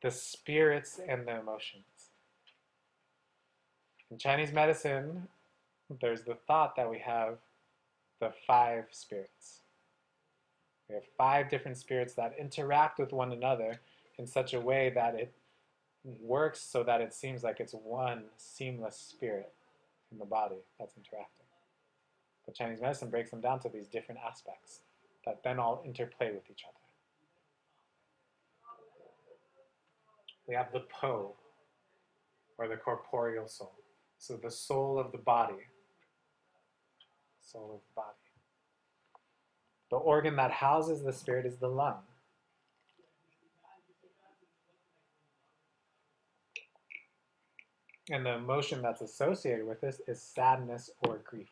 the spirits and the emotions. In Chinese medicine, there's the thought that we have the 5 spirits. We have 5 different spirits that interact with one another in such a way that it works so that it seems like it's one seamless spirit in the body that's interacting. But Chinese medicine breaks them down to these different aspects that then all interplay with each other. We have the Po, or the corporeal soul. So the soul of the body. Soul of the body. The organ that houses the spirit is the lung. And the emotion that's associated with this is sadness or grief.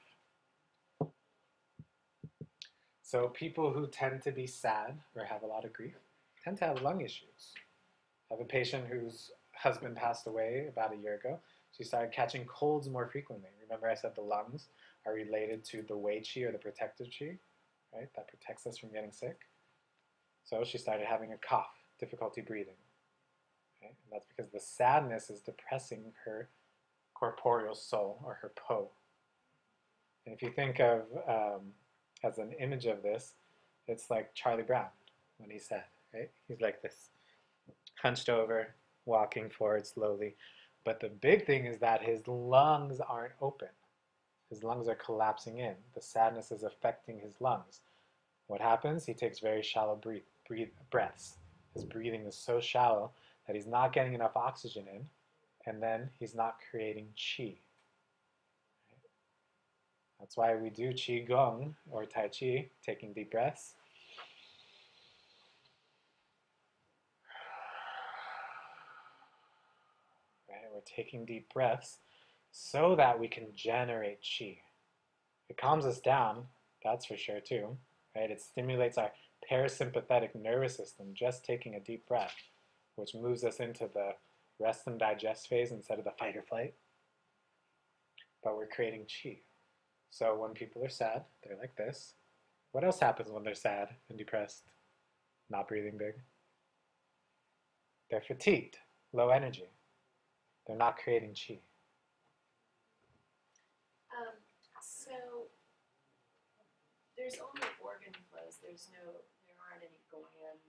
So people who tend to be sad or have a lot of grief tend to have lung issues. I have a patient whose husband passed away about a year ago. She started catching colds more frequently. Remember I said the lungs are related to the Wei Qi or the protective Qi, right? That protects us from getting sick. So she started having a cough, difficulty breathing. Okay? And that's because the sadness is depressing her corporeal soul, or her Po. And if you think of, as an image of this, it's like Charlie Brown when he's sad, right? He's like this, hunched over, walking forward slowly. But the big thing is that his lungs aren't open. His lungs are collapsing in. The sadness is affecting his lungs. What happens? He takes very shallow breaths. His breathing is so shallow that he's not getting enough oxygen in, and then he's not creating qi. That's why we do qi gong or tai chi, taking deep breaths. Right? We're taking deep breaths so that we can generate qi. It calms us down, that's for sure too. Right? It stimulates our parasympathetic nervous system just taking a deep breath, which moves us into the rest and digest phase instead of the fight or flight. But we're creating qi. So when people are sad, they're like this. What else happens when they're sad and depressed? Not breathing big. They're fatigued, low energy. They're not creating qi. So there's only organ flows. There aren't any gland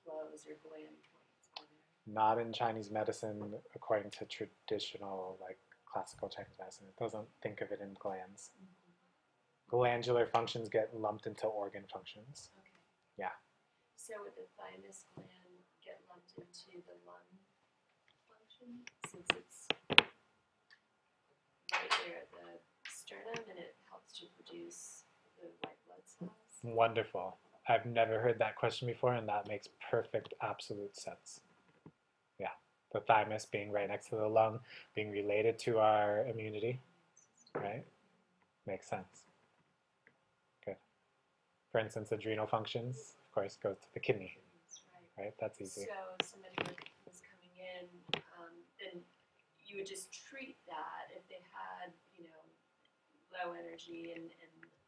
flows or gland points, are there? Not in Chinese medicine, according to traditional, like classical Chinese medicine. It doesn't think of it in glands. Glandular functions get lumped into organ functions. Okay. Yeah. So would the thymus gland get lumped into the lung function since it's right there at the sternum and it helps to produce the white blood cells? Wonderful. I've never heard that question before, and that makes perfect, absolute sense. Yeah. The thymus being right next to the lung, being related to our immunity, right? Makes sense. Good. For instance, adrenal functions, of course, goes to the kidney, right? That's easy. So somebody was coming in, then you would just treat that if they had, low energy and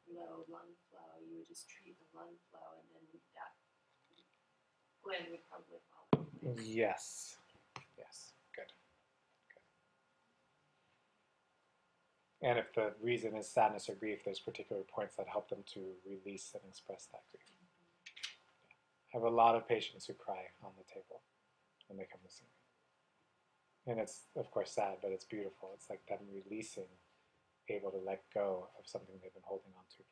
low lung flow. You would just treat the lung flow, and then that gland would probably follow. Yes. Yes. Good. And if the reason is sadness or grief, there's particular points that help them to release and express that grief. I have a lot of patients who cry on the table when they come to see me. And it's, of course, sad, but it's beautiful. It's like them releasing, able to let go of something they've been holding on to